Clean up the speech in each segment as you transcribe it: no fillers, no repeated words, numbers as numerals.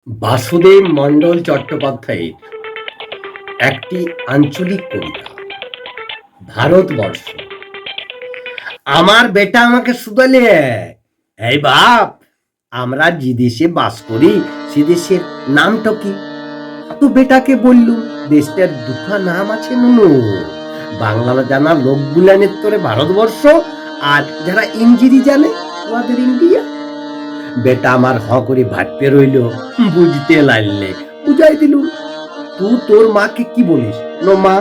বাসুদেব মন্ডল চট্টোপাধ্যায়ের একটি আঞ্চলিক কবিতা, ভারতবর্ষ। আমার বেটা আমাকে শুধালে, এই বাপ, আমরা যে দেশে বাস করি সে দেশের নামটা কি? তো বেটাকে বললুম, দেশটার দুটো নাম আছে নুনু। বাংলা জানা লোকগুলানের তোরে ভারতবর্ষ, আর যারা ইংরেজি জানে ওদের ইন্ডিয়া। বেটা আমার হ করে ভাবতে রইল, বুঝতে লাগলে বুঝাই দিলুম। তুই তোর মাকে কি বলিস? নো মা।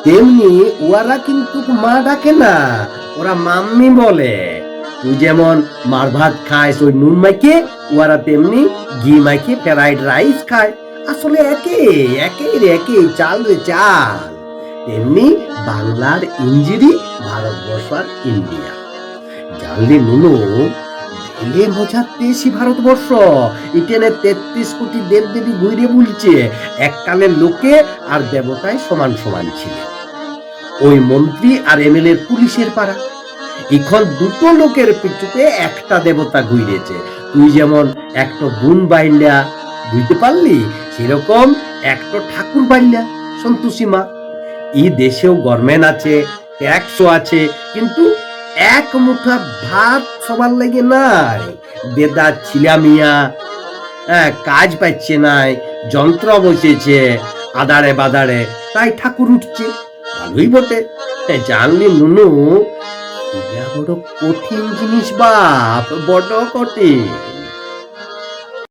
তেমনি ওরা কিন্তু মা ডাকে না, ওরা মাম্মি বলে। তুই যেমন মার ভাত খায় ওই নুন মাইকে, ওরা তেমনি ঘি মাইকে ফ্রাইড রাইস খায়। আসলে একে চাল রে চাল। তেমনি বাংলার ইঞ্জিরি, ভারতবর্ষ আর ইন্ডিয়া। জানলি নুনু, এলে মজার দেশই ভারতবর্ষ। এখানে 33 কোটি দেব দেবী ঘুরে বুলছে। এককালের লোকে আর দেবতায় সমান সমান ছিল। ওই মন্ত্রী আর এমএলএ পুলিশের পাড়া। এখন দুটো লোকের পিছুতে একটা দেবতা ঘুরেছে। তুই যেমন একটা গুণ বাইল্যা বুঝতে পারলি, সেরকম একটা ঠাকুর বাইল্যা সন্তোষী মা। এই দেশেও গভর্নমেন্ট আছে, ট্যাক্সও আছে, কিন্তু এক মুঠা ভাত সবার লেগে নাই। বেদা ছিলা মিয়া কাজ পাচ্ছে নাই, যন্ত্র বসেছে আদারে বাদারে, তাই ঠাকুর উঠছে। ভালোই বটে। জানলি নুনু, এটা বড় কঠিন জিনিস বাপ, বড় কঠিন।